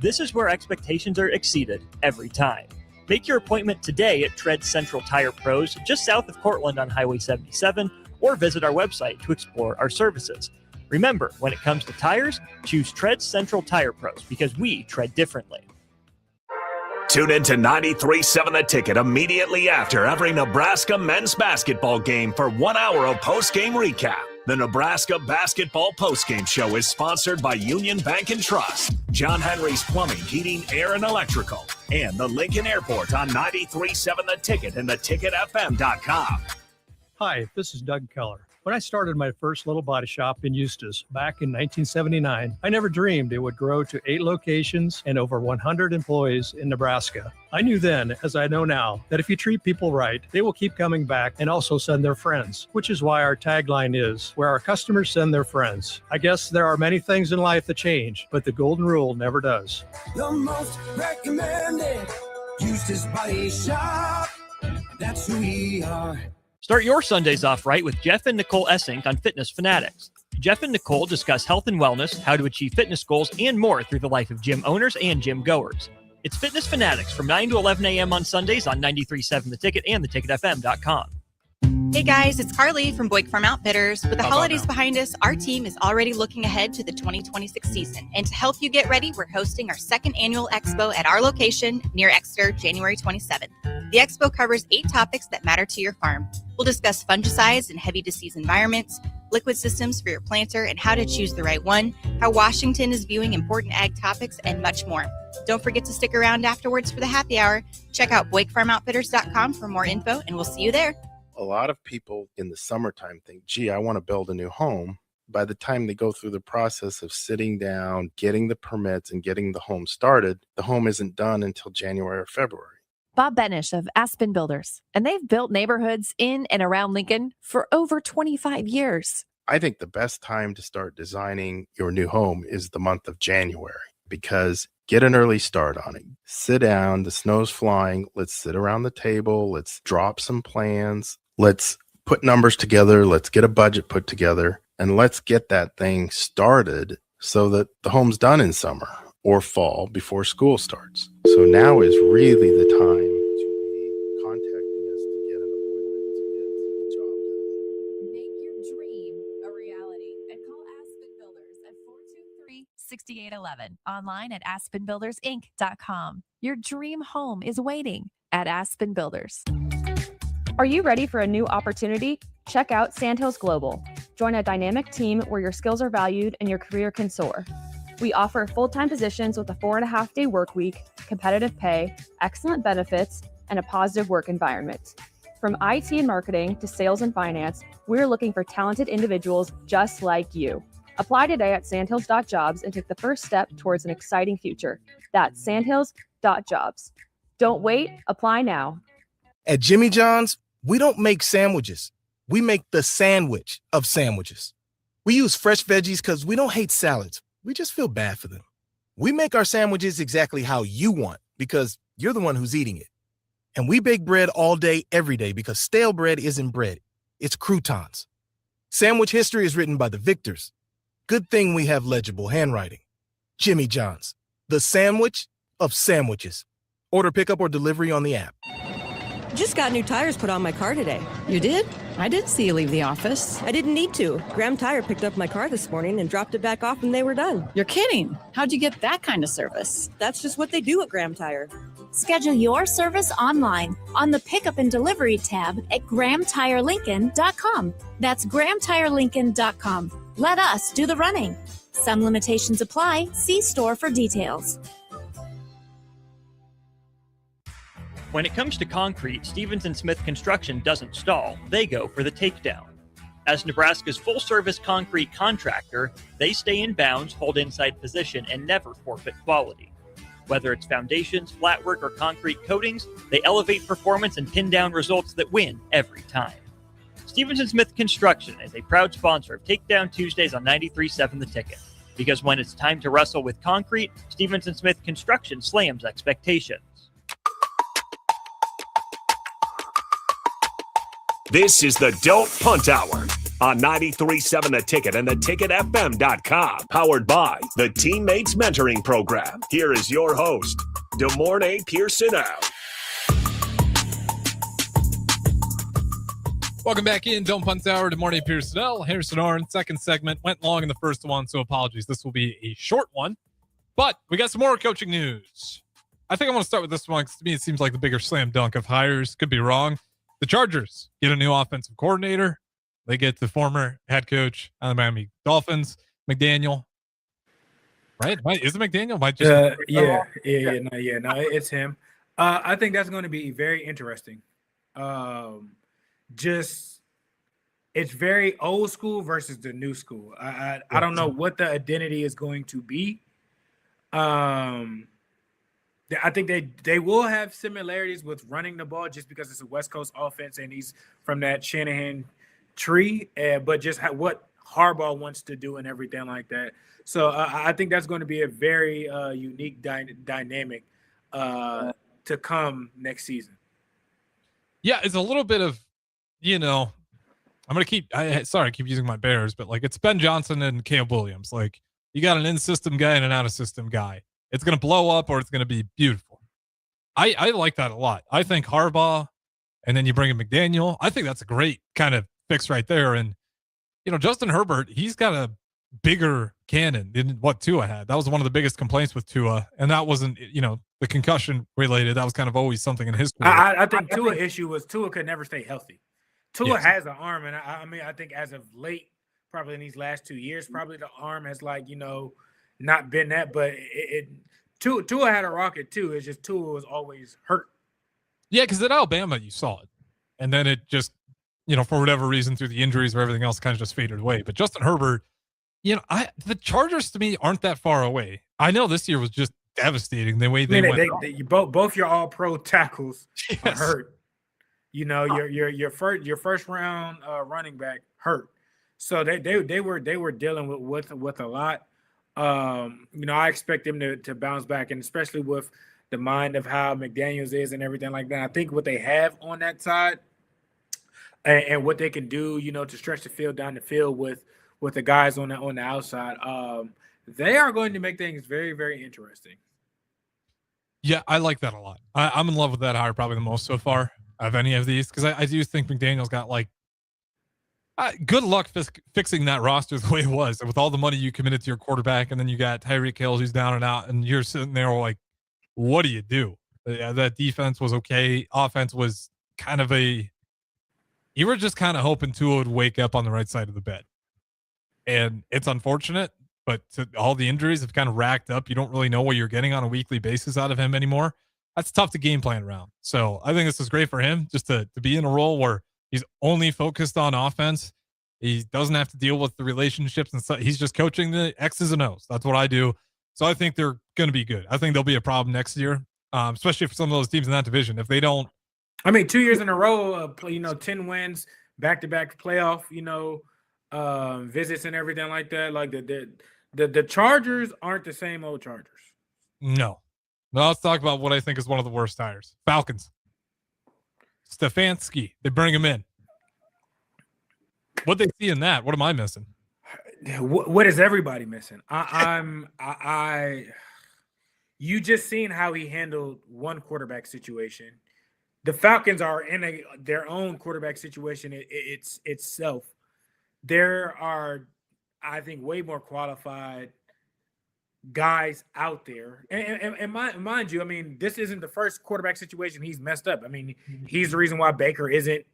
This is where expectations are exceeded every time. Make your appointment today at Tread's Central Tire Pros, just south of Cortland on Highway 77, or visit our website to explore our services. Remember, when it comes to tires, choose Tread's Central Tire Pros because we tread differently. Tune in to 93.7 The Ticket immediately after every Nebraska men's basketball game for 1 hour of post-game recap. The Nebraska Basketball Postgame Show is sponsored by Union Bank and Trust, John Henry's Plumbing, Heating, Air, and Electrical, and the Lincoln Airport on 93.7 The Ticket and theticketfm.com. Hi, this is Doug Keller. When I started my first little body shop in Eustis back in 1979, I never dreamed it would grow to 8 locations and over 100 employees in Nebraska. I knew then, as I know now, that if you treat people right, they will keep coming back and also send their friends, which is why our tagline is, where our customers send their friends. I guess there are many things in life that change, but the golden rule never does. The most recommended Eustis Body Shop. That's who we are. Start your Sundays off right with Jeff and Nicole Essink on Fitness Fanatics. Jeff and Nicole discuss health and wellness, how to achieve fitness goals, and more through the life of gym owners and gym goers. It's Fitness Fanatics from 9 to 11 a.m. on Sundays on 93.7 The Ticket and theticketfm.com. Hey guys, it's Carly from Boyk Farm Outfitters. With the holidays behind us, our team is already looking ahead to the 2026 season. And to help you get ready, we're hosting our second annual expo at our location near Exeter, January 27th. The expo covers 8 topics that matter to your farm. We'll discuss fungicides in heavy disease environments, liquid systems for your planter and how to choose the right one, how Washington is viewing important ag topics, and much more. Don't forget to stick around afterwards for the happy hour. Check out BoykFarmOutfitters.com for more info, and we'll see you there. A lot of people in the summertime think, gee, I want to build a new home. By the time they go through the process of sitting down, getting the permits, and getting the home started, the home isn't done until January or February. Bob Benish of Aspen Builders, and they've built neighborhoods in and around Lincoln for over 25 years. I think the best time to start designing your new home is the month of January, because get an early start on it. Sit down, the snow's flying, let's sit around the table, let's drop some plans, let's put numbers together, let's get a budget put together, and let's get that thing started so that the home's done in summer or fall before school starts. So now is really the time to be 6811. Online at aspenbuildersinc.com. Your dream home is waiting at Aspen Builders. Are you ready for a new opportunity? Check out Sandhills Global. Join a dynamic team where your skills are valued and your career can soar. We offer full-time positions with a 4.5-day work week, competitive pay, excellent benefits, and a positive work environment. From IT and marketing to sales and finance, we're looking for talented individuals just like you. Apply today at sandhills.jobs and take the first step towards an exciting future. That's sandhills.jobs. Don't wait, apply now. At Jimmy John's, we don't make sandwiches. We make the sandwich of sandwiches. We use fresh veggies because we don't hate salads. We just feel bad for them. We make our sandwiches exactly how you want because you're the one who's eating it. And we bake bread all day, every day because stale bread isn't bread. It's croutons. Sandwich history is written by the victors. Good thing we have legible handwriting. Jimmy John's, the sandwich of sandwiches. Order pickup or delivery on the app. Just got new tires put on my car today. You did? I didn't see you leave the office. I didn't need to. Graham Tire picked up my car this morning and dropped it back off when they were done. You're kidding. How'd you get that kind of service? That's just what they do at Graham Tire. Schedule your service online on the Pickup and Delivery tab at GrahamTireLincoln.com. That's GrahamTireLincoln.com. Let us do the running. Some limitations apply. See store for details. When it comes to concrete, Stevens & Smith Construction doesn't stall. They go for the takedown. As Nebraska's full-service concrete contractor, they stay in bounds, hold inside position, and never forfeit quality. Whether it's foundations, flatwork, or concrete coatings, they elevate performance and pin down results that win every time. Stevens & Smith Construction is a proud sponsor of Takedown Tuesdays on 93.7 The Ticket. Because when it's time to wrestle with concrete, Stevens & Smith Construction slams expectations. This is the Don't Punt Hour on 93.7 The Ticket and theticketfm.com. Powered by the Teammates Mentoring Program. Here is your host, DeMornay Pierson-El. Welcome back in. Don't Punt Hour. DeMornay Pierson-El. Harrison Arn. Second segment. Went long in the first one, so apologies. This will be a short one. But we got some more coaching news. I think I want to start with this one because to me it seems like the bigger slam dunk of hires. Could be wrong. The Chargers get a new offensive coordinator. They get the former head coach of the Miami Dolphins, McDaniel. Right? Is it McDaniel? No, it's him. I think that's going to be very interesting. It's very old school versus the new school. I don't know what the identity is going to be. I think they will have similarities with running the ball just because it's a West Coast offense and he's from that Shanahan tree, but just what Harbaugh wants to do and everything like that. So I think that's going to be a very unique dynamic to come next season. Yeah, it's a little bit of, I'm going to keep using my Bears, but like it's Ben Johnson and Caleb Williams. Like you got an in-system guy and an out-of-system guy. It's going to blow up or it's going to be beautiful. I like that a lot. I think Harbaugh and then you bring in McDaniel. I think that's a great kind of fix right there. And, Justin Herbert, he's got a bigger cannon than what Tua had. That was one of the biggest complaints with Tua. And that wasn't, the concussion related. That was kind of always something in history. I think Tua's issue was Tua could never stay healthy. Tua has an arm. And I think as of late, probably in these last 2 years, probably the arm has not been that, but Tua had a rocket too. It's just Tua was always hurt. Yeah, because at Alabama you saw it, and then it just, for whatever reason through the injuries or everything else, kind of just faded away. But Justin Herbert, the Chargers to me aren't that far away. I know this year was just devastating the way they went. Both your All-Pro tackles are hurt. Your first round running back hurt, so they were dealing with a lot. I expect them to bounce back, and especially with the mind of how McDaniels is and everything like that. I think what they have on that side and what they can do, to stretch the field down the field with the guys on the outside, they are going to make things very, very interesting. Yeah, I like that a lot. I'm in love with that hire probably the most so far of any of these because I do think McDaniel's got Good luck fixing that roster the way it was, with all the money you committed to your quarterback, and then you got Tyreek Hill who's down and out, and you're sitting there like, what do you do? That defense was okay. Offense was kind of you were just kind of hoping Tua would wake up on the right side of the bed. And it's unfortunate, but all the injuries have kind of racked up. You don't really know what you're getting on a weekly basis out of him anymore. That's tough to game plan around. So I think this is great for him just to be in a role where he's only focused on offense. He doesn't have to deal with the relationships and stuff. He's just coaching the X's and O's. That's what I do. So I think they're going to be good. I think they'll be a problem next year, especially for some of those teams in that division. If they don't, 2 years in a row, 10 wins, back-to-back playoff, visits and everything like that. Like the Chargers aren't the same old Chargers. No. Now let's talk about what I think is one of the worst hires. Falcons. Stefanski. They bring him in. What they see in that? What am I missing? What is everybody missing? You just seen how he handled one quarterback situation. The Falcons are in their own quarterback situation itself. There are, I think, way more qualified guys out there. And mind you, this isn't the first quarterback situation he's messed up. He's the reason why Baker wasn't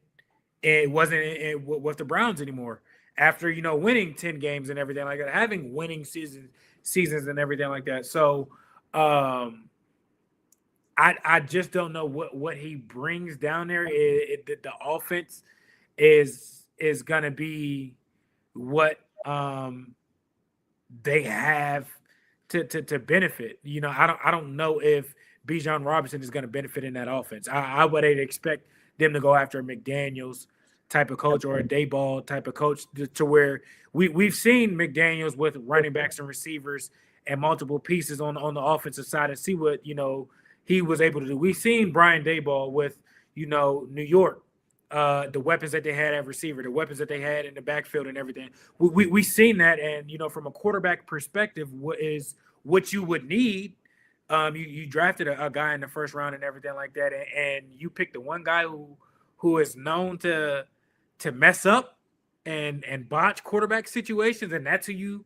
with the Browns anymore. After, winning 10 games and everything like that, having winning seasons and everything like that. So I just don't know what he brings down there. The offense is going to be what they have to benefit. I don't know if Bijan Robinson is going to benefit in that offense. I would expect them to go after a McDaniels type of coach or a Dayball type of coach to where we've seen McDaniels with running backs and receivers and multiple pieces on the offensive side and see what, he was able to do. We've seen Brian Dayball with, New York, the weapons that they had at receiver, the weapons that they had in the backfield and everything. We've seen that. And, from a quarterback perspective, what you would need. You drafted a guy in the first round and everything like that. And you picked the one guy who is known to mess up and botch quarterback situations. And that's who you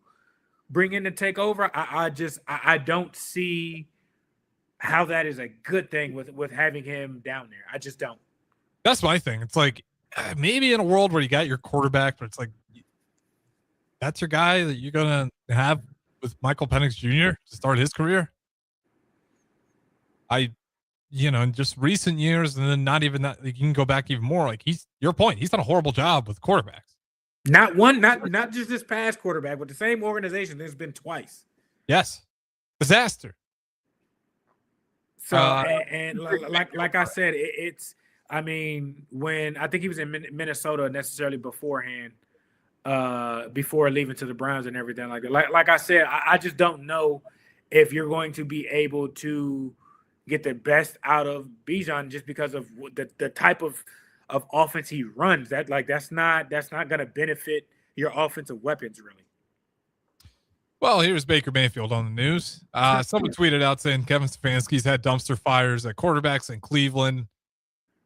bring in to take over. I don't see how that is a good thing with having him down there. I just don't. That's my thing. It's like maybe in a world where you got your quarterback, but it's like that's your guy that you're going to have with Michael Penix Jr. to start his career. In just recent years, and then not even that, you can go back even more. Like your point, he's done a horrible job with quarterbacks. Not just this past quarterback, but the same organization. There's been twice. Yes, disaster. So like I said, it's. When I think he was in Minnesota necessarily beforehand, before leaving to the Browns and everything like that. Like I said, I just don't know if you're going to be able to get the best out of Bijan just because of the type of offense he runs. That's not going to benefit your offensive weapons really. Well, here's Baker Mayfield on the news. Someone tweeted out saying Kevin Stefanski's had dumpster fires at quarterbacks in Cleveland,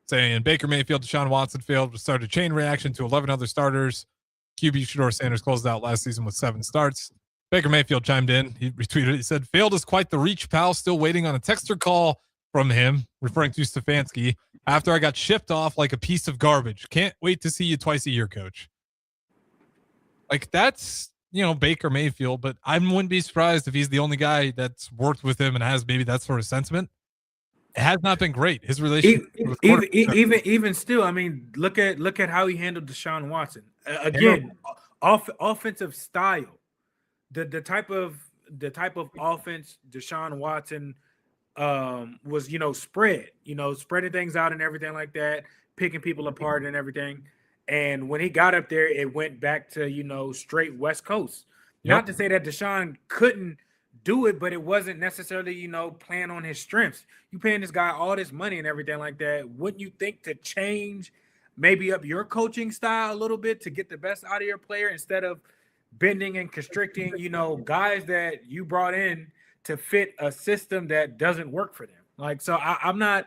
saying Baker Mayfield, Deshaun Watson failed to start a chain reaction to 11 other starters. QB Shedeur Sanders closed out last season with 7 starts. Baker Mayfield chimed in. He retweeted. He said, "Failed is quite the reach, pal. Still waiting on a texter call from him," referring to Stefanski, "after I got shipped off like a piece of garbage. Can't wait to see you twice a year, coach." Like that's, Baker Mayfield, but I wouldn't be surprised if he's the only guy that's worked with him and has maybe that sort of sentiment. It has not been great. His relationship, even still, look at how he handled Deshaun Watson. Again, offensive style, the type of offense Deshaun Watson was, spreading things out and everything like that, picking people apart and everything. And when he got up there, it went back to, straight West Coast. Yep. Not to say that Deshaun couldn't do it, but it wasn't necessarily, playing on his strengths. You paying this guy all this money and everything like that. Wouldn't you think to change maybe up your coaching style a little bit to get the best out of your player instead of bending and constricting, guys that you brought in to fit a system that doesn't work for them? So I'm not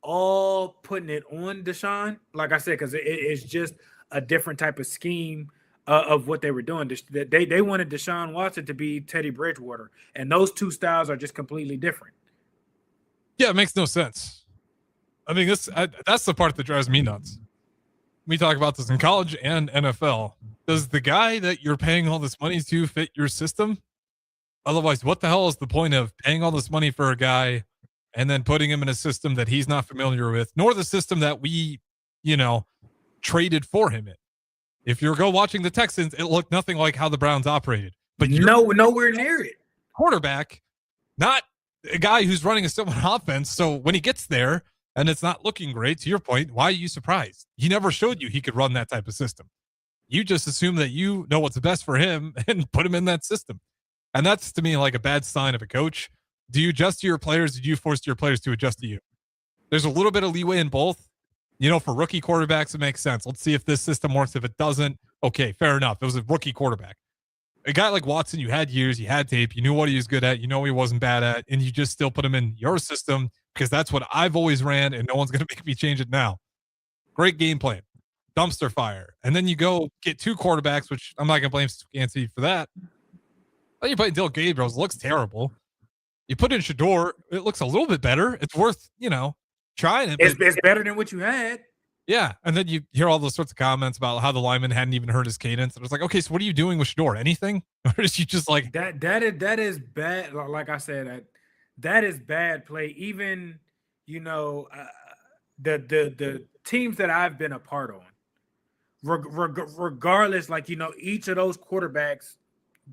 all putting it on Deshaun, like I said, because it's just a different type of scheme of what they were doing. They wanted Deshaun Watson to be Teddy Bridgewater, and those two styles are just completely different. Yeah, it makes no sense. I mean, that's the part that drives me nuts. We talk about this in college and NFL. Does the guy that you're paying all this money to fit your system? Otherwise, what the hell is the point of paying all this money for a guy and then putting him in a system that he's not familiar with, nor the system that we, traded for him in? If you're watching the Texans, it looked nothing like how the Browns operated. But nowhere near it. Quarterback, not a guy who's running a similar offense. So when he gets there and it's not looking great, to your point, why are you surprised? He never showed you he could run that type of system. You just assume that you know what's best for him and put him in that system. And that's, to me, like a bad sign of a coach. Do you adjust to your players? Did you force your players to adjust to you? There's a little bit of leeway in both. For rookie quarterbacks, it makes sense. Let's see if this system works. If it doesn't, okay, fair enough. It was a rookie quarterback. A guy like Watson, you had years, you had tape, you knew what he was good at, you know he wasn't bad at, and you just still put him in your system because that's what I've always ran, and no one's going to make me change it now. Great game plan. Dumpster fire. And then you go get two quarterbacks, which I'm not going to blame Stefanski for that. Then you put in Dylan Gabriel. It looks terrible. You put in Shador. It looks a little bit better. It's worth, trying it. It's better than what you had. Yeah. And then you hear all those sorts of comments about how the lineman hadn't even heard his cadence. And it's like, okay, so what are you doing with Shador? Anything? Or is you just like that is bad. Like I said, that is bad play. Even, the teams that I've been a part on, regardless, each of those quarterbacks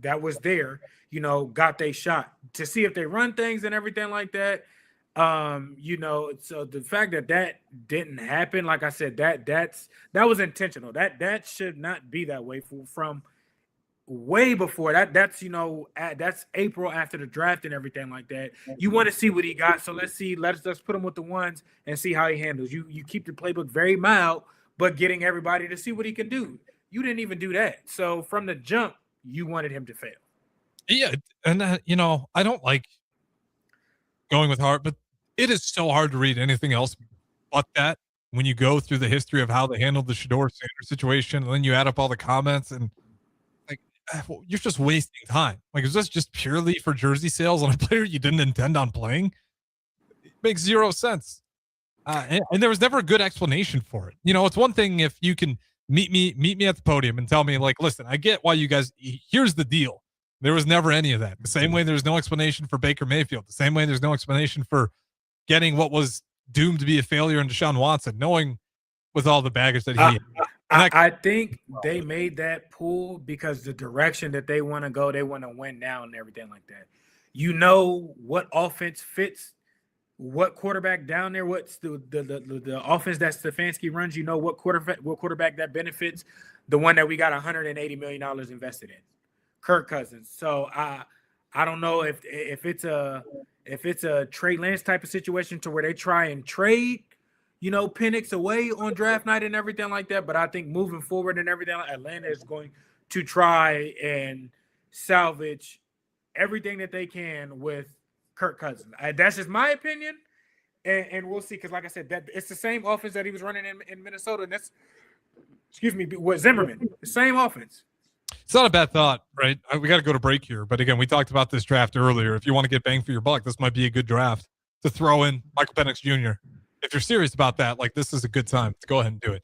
that was there, got their shot to see if they run things and everything like that. So the fact that didn't happen, like I said, that was intentional. That should not be that way from way before that. That's April after the draft and everything like that. You want to see what he got, so let's put him with the ones and see how he handles. You keep the playbook very mild, but getting everybody to see what he can do. You didn't even do that. So from the jump, you wanted him to fail. Yeah, and I don't like going with heart, but it is so hard to read anything else but that when you go through the history of how they handled the Shador Sanders situation, and then you add up all the comments, and you're just wasting time. Like, is this just purely for jersey sales on a player you didn't intend on playing? It makes zero sense. And there was never a good explanation for it. It's one thing if you can meet me at the podium and tell me, like, listen, I get why you guys, here's the deal. There was never any of that. The same way there's no explanation for Baker Mayfield. The same way there's no explanation for getting what was doomed to be a failure in Deshaun Watson, knowing with all the baggage that he had. I think they made that pull because the direction that they want to go, they want to win now and everything like that. What offense fits what quarterback down there, what's the offense that Stefanski runs, what quarterback that benefits, the one that we got $180 million invested in, Kirk Cousins. So I don't know if it's a Trey Lance type of situation to where they try and trade, Penix away on draft night and everything like that. But I think moving forward and everything, Atlanta is going to try and salvage everything that they can with Kirk Cousins. That's just my opinion, and we'll see. Because, like I said, that it's the same offense that he was running in Minnesota. And that's, with Zimmerman, the same offense. It's not a bad thought, right? We got to go to break here. But again, we talked about this draft earlier. If you want to get bang for your buck, this might be a good draft to throw in Michael Penix Jr. If you're serious about that, this is a good time to go ahead and do it.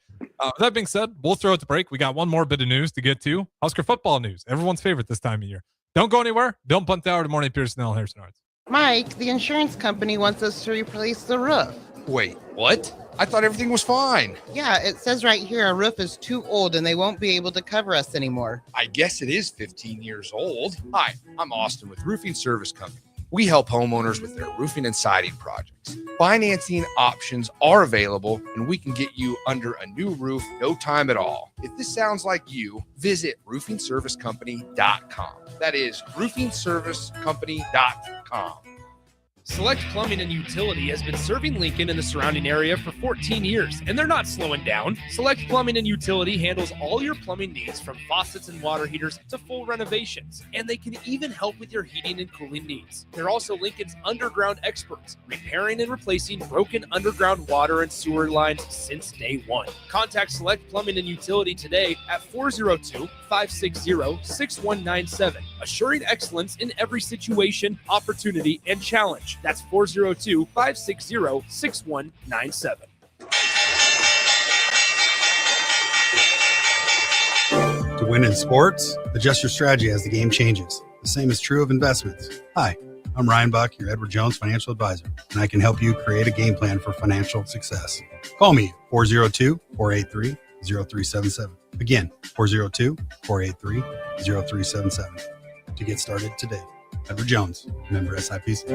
That being said, we'll throw it to break. We got one more bit of news to get to. Husker football news. Everyone's favorite this time of year. Don't go anywhere. Don't punt the hour to morning. Pierson-El, Harrison Arts. Mike, the insurance company wants us to replace the roof. Wait, what? I thought everything was fine. Yeah, it says right here our roof is too old and they won't be able to cover us anymore. I guess it is 15 years old. Hi, I'm Austin with Roofing Service Company. We help homeowners with their roofing and siding projects. Financing options are available, and we can get you under a new roof no time at all. If this sounds like you, visit roofingservicecompany.com. That is roofingservicecompany.com. Select Plumbing and Utility has been serving Lincoln and the surrounding area for 14 years, and they're not slowing down. Select Plumbing and Utility handles all your plumbing needs from faucets and water heaters to full renovations, and they can even help with your heating and cooling needs. They're also Lincoln's underground experts, repairing and replacing broken underground water and sewer lines since day one. Contact Select Plumbing and Utility today at 402-560-6197, assuring excellence in every situation, opportunity, and challenge. That's 402-560-6197. To win in sports, adjust your strategy as the game changes. The same is true of investments. Hi, I'm Ryan Buck, your Edward Jones financial advisor, and I can help you create a game plan for financial success. Call me at 402-483-0377. Again, 402-483-0377 to get started today. Edward Jones, member SIPC.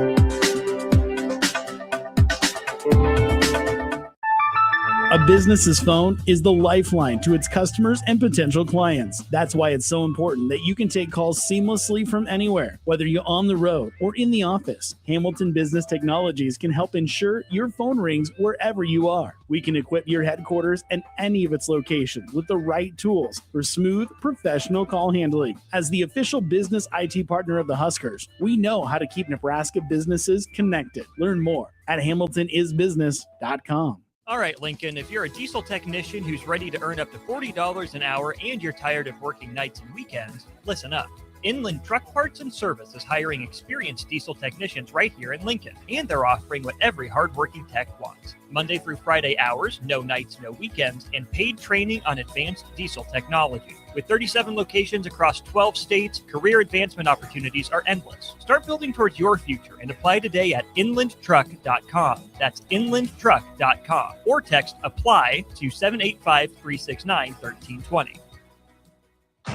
A business's phone is the lifeline to its customers and potential clients. That's why it's so important that you can take calls seamlessly from anywhere, whether you're on the road or in the office. Hamilton Business Technologies can help ensure your phone rings wherever you are. We can equip your headquarters and any of its locations with the right tools for smooth, professional call handling. As the official business IT partner of the Huskers, we know how to keep Nebraska businesses connected. Learn more at hamiltonisbusiness.com. All right, Lincoln, if you're a diesel technician who's ready to earn up to $40 an hour and you're tired of working nights and weekends, listen up. Inland Truck Parts and Service is hiring experienced diesel technicians right here in Lincoln, and they're offering what every hardworking tech wants. Monday through Friday hours, no nights, no weekends, and paid training on advanced diesel technology. With 37 locations across 12 states, career advancement opportunities are endless. Start building towards your future and apply today at inlandtruck.com. That's inlandtruck.com. Or text APPLY to 785-369-1320.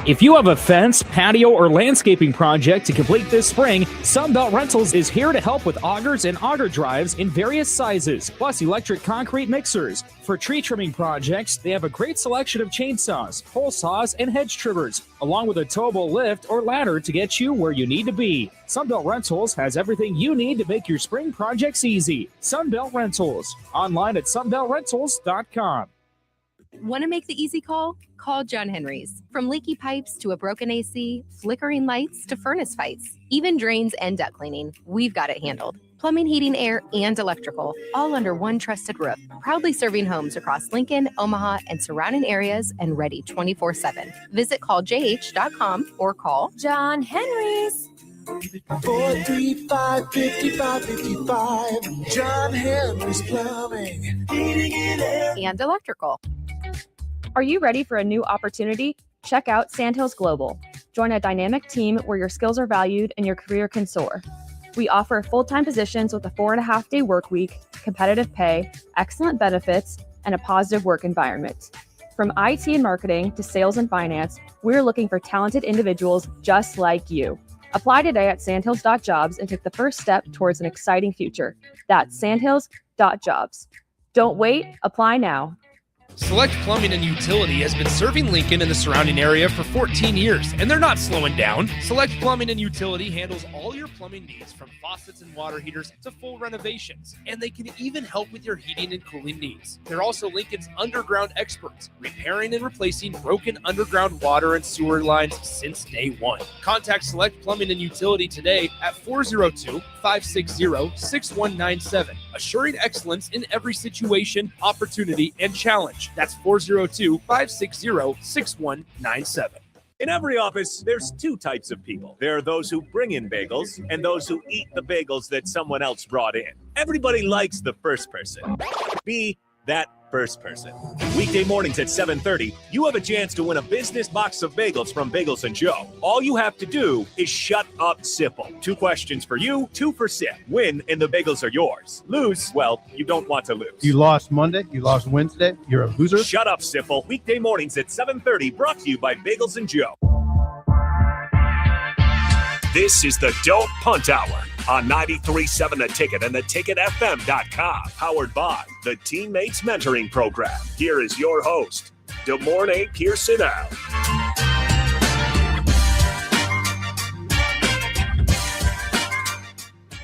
If you have a fence, patio, or landscaping project to complete this spring, Sunbelt Rentals is here to help with augers and auger drives in various sizes, plus electric concrete mixers. For tree trimming projects, they have a great selection of chainsaws, pole saws, and hedge trimmers, along with a towable lift or ladder to get you where you need to be. Sunbelt Rentals has everything you need to make your spring projects easy. Sunbelt Rentals, online at sunbeltrentals.com. Want to make the easy call? Call John Henry's. From leaky pipes to a broken AC, flickering lights to furnace fights, even drains and duct cleaning, we've got it handled. Plumbing, heating, air, and electrical, all under one trusted roof. Proudly serving homes across Lincoln, Omaha, and surrounding areas, and ready 24/7. Visit calljh.com or call John Henry's. 435-5555. John Henry's Plumbing, Heating, and Air. And electrical. Are you ready for a new opportunity? Check out Sandhills Global. Join a dynamic team where your skills are valued and your career can soar. We offer full-time positions with a 4.5-day work week, competitive pay, excellent benefits, and a positive work environment. From IT and marketing to sales and finance, we're looking for talented individuals just like you. Apply today at sandhills.jobs and take the first step towards an exciting future. That's sandhills.jobs. Don't wait, apply now. Select Plumbing and Utility has been serving Lincoln and the surrounding area for 14 years, and they're not slowing down. Select Plumbing and Utility handles all your plumbing needs from faucets and water heaters to full renovations, and they can even help with your heating and cooling needs. They're also Lincoln's underground experts, repairing and replacing broken underground water and sewer lines since day one. Contact Select Plumbing and Utility today at 402-560-6197, assuring excellence in every situation, opportunity, and challenge. That's 402-560-6197. In every office, there's two types of people. There are those who bring in bagels and those who eat the bagels that someone else brought in. Everybody likes the first person. Be that first person. Weekday mornings at 7:30, you have a chance to win a business box of bagels from Bagels & Joe. All you have to do is shut up, Sipple. 2 questions for you, 2 for Sip. Win, and the bagels are yours. Lose, well, you don't want to lose. You lost Monday, you lost Wednesday, you're a loser. Shut up, Sipple. Weekday mornings at 7:30, brought to you by Bagels & Joe. This is the Don't Punt Hour on 93.7 The Ticket and theticketfm.com. Powered by the Teammates Mentoring Program. Here is your host, DeMornay Pierson-El.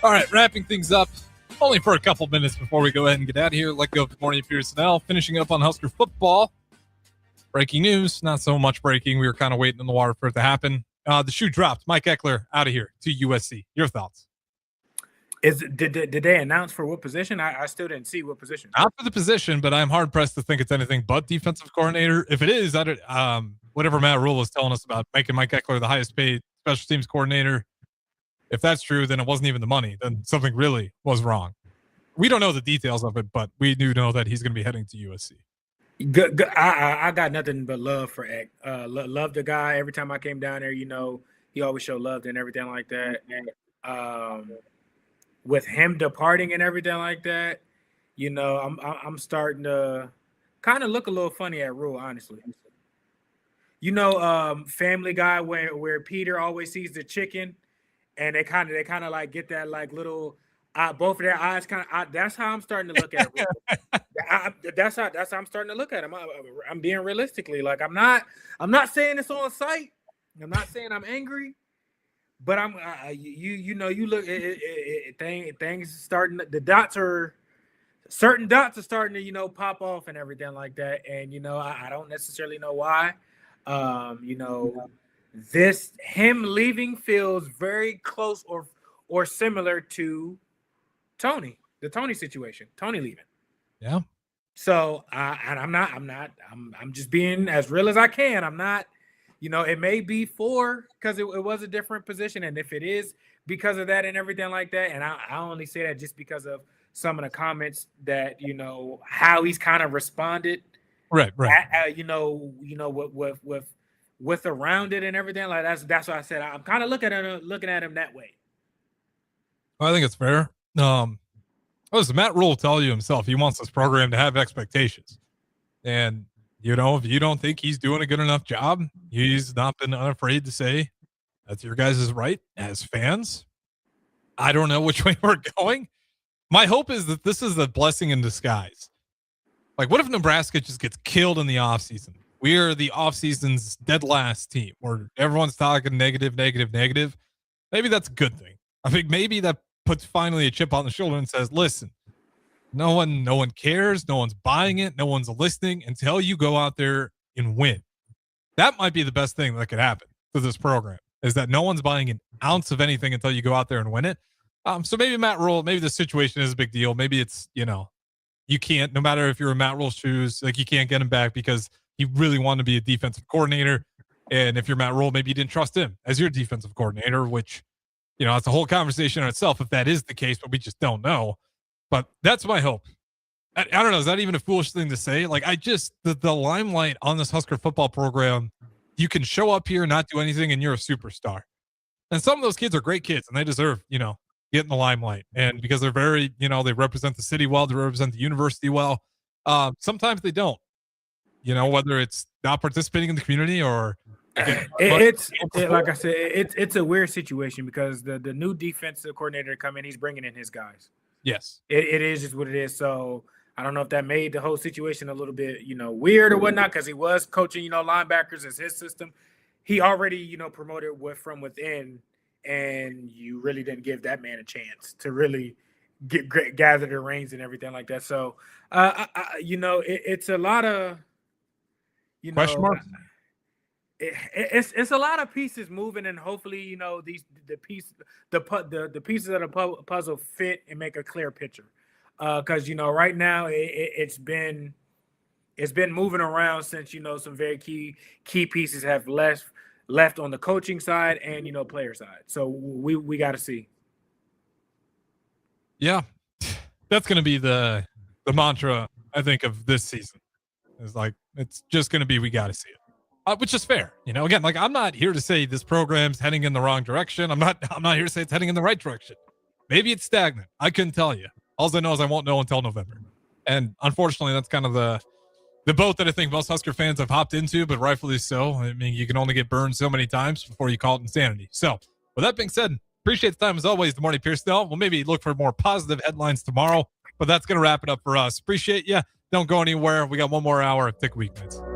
All right, wrapping things up. Only for a couple minutes before we go ahead and get out of here. Let go of the morning Pierson-El. Finishing up on Husker football. Breaking news. Not so much breaking. We were kind of waiting in the water for it to happen. The shoe dropped. Mike Eckler out of here to USC. Your thoughts? Did they announce for what position? I still didn't see what position. Not for the position, but I'm hard pressed to think it's anything but defensive coordinator. If it is, whatever Matt Rule was telling us about making Mike Eckler the highest paid special teams coordinator, if that's true, then it wasn't even the money. Then something really was wrong. We don't know the details of it, but we do know that he's going to be heading to USC. Good. I got nothing but love for Eck. Love the guy. Every time I came down there, he always showed love and everything like that. And with him departing and everything like that, I'm starting to kind of look a little funny at Rule, honestly. Family Guy where Peter always sees the chicken, and they kind of like get that like little both of their eyes kind of. That's how I'm starting to look at Rule. That's how I'm starting to look at him. I'm being realistically, like I'm not saying it's on sight. I'm not saying I'm angry. But I'm, you look, things starting. Certain dots are starting to, pop off and everything like that. And I don't necessarily know why. Him leaving feels very close or similar to Tony, the Tony situation. Tony leaving. Yeah. So I'm just being as real as I can. I'm not. It may be because it was a different position. And if it is because of that and everything like that, and I only say that just because of some of the comments that, how he's kind of responded. Right. With around it and everything. Like that's why I said I'm kind of looking at him that way. I think it's fair. Listen, Matt Rule will tell you himself, he wants this program to have expectations. And if you don't think he's doing a good enough job, he's not been unafraid to say that's your guys' right as fans. I don't know which way we're going. My hope is that this is a blessing in disguise. Like, what if Nebraska just gets killed in the offseason? We are the offseason's dead last team where everyone's talking negative. Maybe that's a good thing. I think maybe that puts finally a chip on the shoulder and says, listen, no one cares. No one's buying it. No one's listening until you go out there and win. That might be the best thing that could happen to this program, is that no one's buying an ounce of anything until you go out there and win it. So maybe Matt Rule, maybe the situation is a big deal. Maybe it's, you can't, no matter if you're in Matt Rule's shoes, like you can't get him back because he really wanted to be a defensive coordinator. And if you're Matt Rule, maybe you didn't trust him as your defensive coordinator, which, it's a whole conversation in itself if that is the case, but we just don't know. But that's my hope. I don't know. Is that even a foolish thing to say? Like, the limelight on this Husker football program, you can show up here and not do anything and you're a superstar. And some of those kids are great kids and they deserve, get in the limelight. And because they're very, they represent the city well, they represent the university well. Sometimes they don't, whether it's not participating in the community or. Like I said, it's a weird situation because the new defensive coordinator come in, he's bringing in his guys. Yes, it is just what it is. So I don't know if that made the whole situation a little bit, weird or whatnot, because he was coaching, linebackers as his system. He already, promoted from within, and you really didn't give that man a chance to really gather the reins and everything like that. So, it's a lot of, question mark. It's a lot of pieces moving, and hopefully, the pieces of the puzzle fit and make a clear picture. Because right now it's been moving around since some very key pieces have left on the coaching side and player side. So we got to see. Yeah, that's going to be the mantra, I think, of this season. It's just going to be we got to see it. Which is fair, Again, like I'm not here to say this program's heading in the wrong direction. I'm not here to say it's heading in the right direction. Maybe it's stagnant. I couldn't tell you. All I know is I won't know until November. And unfortunately, that's kind of the boat that I think most Husker fans have hopped into, but rightfully so. I mean, you can only get burned so many times before you call it insanity. So, with that being said, appreciate the time as always. The morning Pierson-El. We'll maybe look for more positive headlines tomorrow, but that's going to wrap it up for us. Appreciate you. Don't go anywhere. We got one more hour of Thick Weeknights.